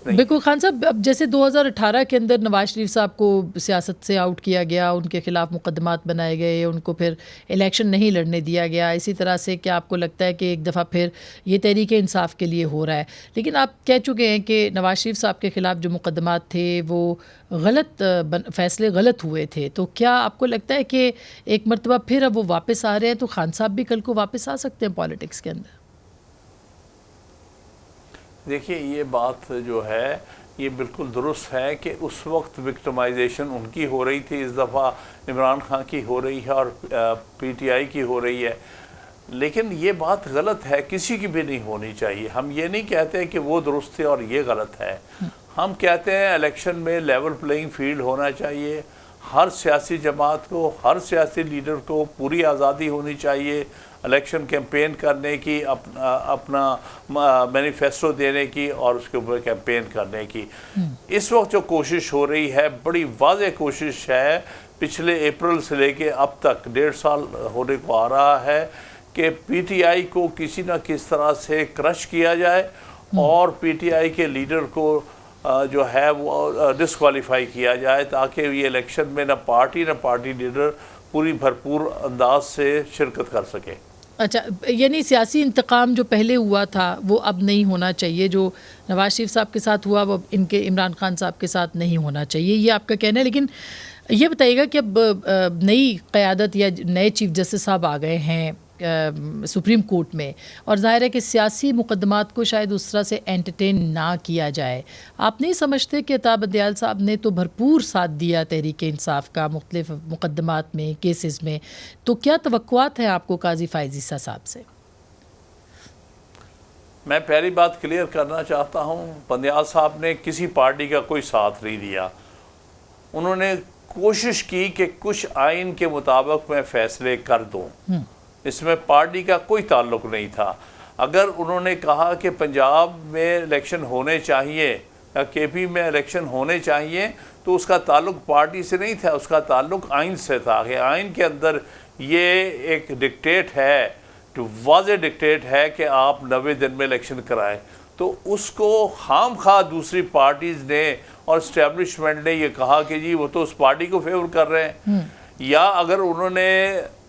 ضرورت نہیں۔ بالکل خان صاحب، اب جیسے 2018 کے اندر نواز شریف صاحب کو سیاست سے آؤٹ کیا گیا، ان کے خلاف مقدمات بنائے گئے، ان کو پھر الیکشن نہیں لڑنے دیا گیا، اسی طرح سے کیا آپ کو لگتا ہے کہ ایک دفعہ پھر یہ تحریک انصاف کے لیے ہو رہا ہے؟ لیکن آپ کہہ چکے ہیں کہ نواز شریف صاحب کے خلاف جو مقدمات تھے وہ غلط فیصلے غلط ہوئے تھے، تو کیا آپ کو لگتا ہے کہ ایک مرتبہ پھر اب وہ واپس آ رہے ہیں، تو خان صاحب بھی کل کو واپس آ سکتے ہیں پالیٹکس کے اندر؟ دیکھیے، یہ بات جو ہے یہ بالکل درست ہے کہ اس وقت وکٹمائزیشن ان کی ہو رہی تھی، اس دفعہ عمران خان کی ہو رہی ہے اور پی ٹی آئی کی ہو رہی ہے، لیکن یہ بات غلط ہے، کسی کی بھی نہیں ہونی چاہیے۔ ہم یہ نہیں کہتے کہ وہ درست ہے اور یہ غلط ہے، ہم کہتے ہیں الیکشن میں لیول پلینگ فیلڈ ہونا چاہیے، ہر سیاسی جماعت کو، ہر سیاسی لیڈر کو پوری آزادی ہونی چاہیے الیکشن کیمپین کرنے کی، اپنا مینیفیسٹو دینے کی اور اس کے اوپر کیمپین کرنے کی۔ اس وقت جو کوشش ہو رہی ہے بڑی واضح کوشش ہے، پچھلے اپریل سے لے کے اب تک 1.5 سال ہونے کو آ رہا ہے کہ پی ٹی آئی کو کسی نہ کس طرح سے کرش کیا جائے اور پی ٹی آئی کے لیڈر کو جو ہے وہ ڈسکوالیفائی کیا جائے، تاکہ یہ الیکشن میں نہ پارٹی لیڈر پوری بھرپور انداز سے شرکت کر سکے۔ اچھا، یعنی سیاسی انتقام جو پہلے ہوا تھا وہ اب نہیں ہونا چاہیے، جو نواز شریف صاحب کے ساتھ ہوا وہ ان کے عمران خان صاحب کے ساتھ نہیں ہونا چاہیے، یہ آپ کا کہنا ہے۔ لیکن یہ بتائیے گا کہ اب نئی قیادت یا نئے چیف جسٹس صاحب آ گئے ہیں سپریم کورٹ میں، اور ظاہر ہے کہ سیاسی مقدمات کو شاید اس طرح سے انٹرٹین نہ کیا جائے، آپ نہیں سمجھتے کہ عطا بندیال صاحب نے تو بھرپور ساتھ دیا تحریک انصاف کا مختلف مقدمات میں، کیسز میں، تو کیا توقعات ہیں آپ کو قاضی فائز عیسیٰ صاحب سے؟ میں پہلی بات کلیئر کرنا چاہتا ہوں، بندیال صاحب نے کسی پارٹی کا کوئی ساتھ نہیں دیا، انہوں نے کوشش کی کہ کچھ آئین کے مطابق میں فیصلے کر دوں، اس میں پارٹی کا کوئی تعلق نہیں تھا۔ اگر انہوں نے کہا کہ پنجاب میں الیکشن ہونے چاہیے یا کے پی میں الیکشن ہونے چاہیے، تو اس کا تعلق پارٹی سے نہیں تھا، اس کا تعلق آئین سے تھا کہ آئین کے اندر یہ ایک ڈکٹیٹ ہے، جو واضح ڈکٹیٹ ہے کہ آپ 90 دن میں الیکشن کرائیں، تو اس کو خام خواہ دوسری پارٹیز نے اور اسٹیبلشمنٹ نے یہ کہا کہ جی وہ تو اس پارٹی کو فیور کر رہے ہیں، یا اگر انہوں نے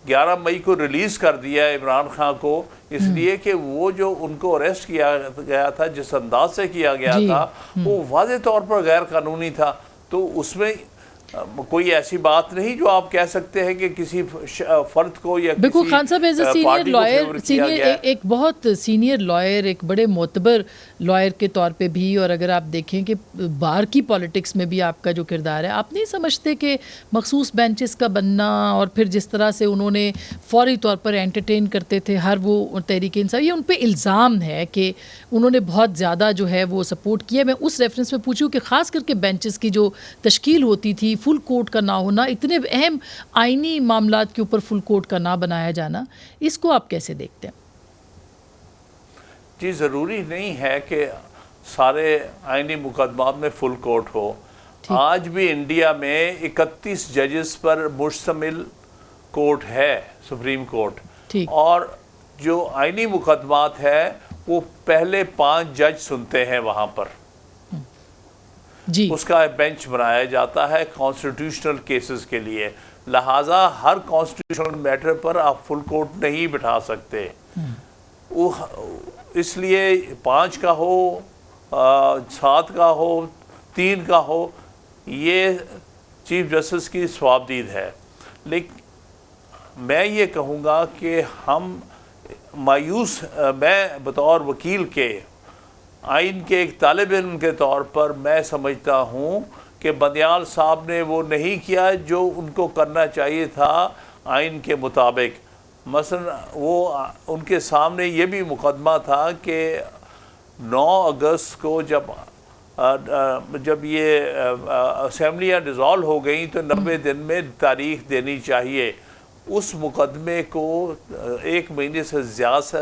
11 مئی کو ریلیز کر دیا عمران خان کو، اس لیے کہ وہ جو ان کو اریسٹ کیا گیا تھا، جس انداز سے کیا گیا تھا، وہ واضح طور پر غیر قانونی تھا، تو اس میں کوئی ایسی بات نہیں جو آپ کہہ سکتے ہیں کہ کسی فرد کو یا بالکل خان صاحب ایز اے سینئر لائر، ایک بہت سینئر لائر، ایک بڑے معتبر لائر کے طور پہ بھی، اور اگر آپ دیکھیں کہ باہر کی پالیٹکس میں بھی آپ کا جو کردار ہے، آپ نہیں سمجھتے کہ مخصوص بینچز کا بننا اور پھر جس طرح سے انہوں نے فوری طور پر انٹرٹین کرتے تھے ہر وہ تحریک انصاف، یہ ان پہ الزام ہے کہ انہوں نے بہت زیادہ جو ہے وہ سپورٹ کیا؟ میں اس ریفرنس میں پوچھوں کہ خاص کر کے بینچز کی جو تشکیل ہوتی تھی، فل کورٹ کا نہ ہونا، اتنے اہم آئینی معاملات کے اوپر فل کورٹ کا نہ بنایا جانا، اس کو آپ کیسے دیکھتے ہیں؟ جی، ضروری نہیں ہے کہ سارے آئینی مقدمات میں فل کورٹ ہو۔ آج بھی انڈیا میں 31 ججز پر مشتمل کورٹ ہے، سپریم کورٹ، اور جو آئینی مقدمات ہے وہ پہلے 5 جج سنتے ہیں وہاں پر، اس کا بینچ بنایا جاتا ہے کانسٹیٹیوشنل کیسز کے لیے، لہٰذا ہر کانسٹیٹیوشنل میٹر پر آپ فل کورٹ نہیں بٹھا سکتے، اس لیے 5 کا ہو، 7 کا ہو، 3 کا ہو، یہ چیف جسٹس کی صوابدید ہے۔ لیکن میں یہ کہوں گا کہ ہم مایوس، میں بطور وکیل کے، آئین کے ایک طالب علم کے طور پر میں سمجھتا ہوں کہ بندیال صاحب نے وہ نہیں کیا جو ان کو کرنا چاہیے تھا آئین کے مطابق۔ مثلا وہ ان کے سامنے یہ بھی مقدمہ تھا کہ 9 اگست کو جب یہ اسمبلیاں ڈیزالو ہو گئیں تو 90 دن میں تاریخ دینی چاہیے، اس مقدمے کو 1 مہینے سے زیادہ سے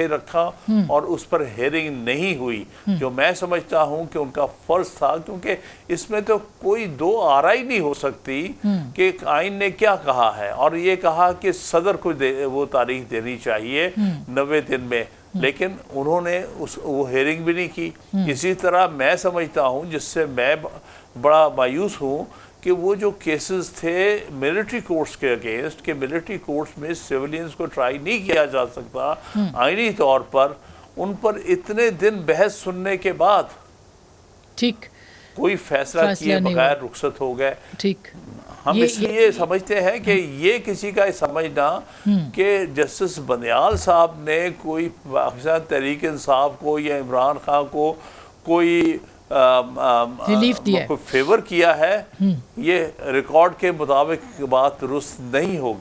رکھا اور اس پر ہیرنگ نہیں ہوئی، جو میں سمجھتا ہوں کہ ان کا فرض تھا، کیونکہ اس میں تو کوئی دو آرائی نہیں ہو سکتی کہ آئین نے کیا کہا ہے، اور یہ کہا کہ صدر کو وہ تاریخ دینی چاہیے 90 دن میں، لیکن انہوں نے وہ ہیئرنگ بھی نہیں کی. اسی طرح میں سمجھتا ہوں، جس سے میں بڑا مایوس ہوں، کہ وہ جو کیسز تھے ملٹری کورٹس کے اگینسٹ، کہ ملٹری کورٹس میں سیولینز کو ٹرائی نہیں کیا جا سکتا آئینی طور پر، ان پر اتنے دن بحث سننے کے بعد ٹھیک کوئی فیصلہ کیے بغیر رخصت ہو گئے. ٹھیک ہم اس لیے سمجھتے ہیں کہ یہ کسی کا سمجھنا کہ جسٹس بندیال صاحب نے کوئی پاکستان تحریک انصاف کو یا عمران خان کو کوئی فیور کیا ہے، یہ ریکارڈ کے مطابق بات درست نہیں ہوگی.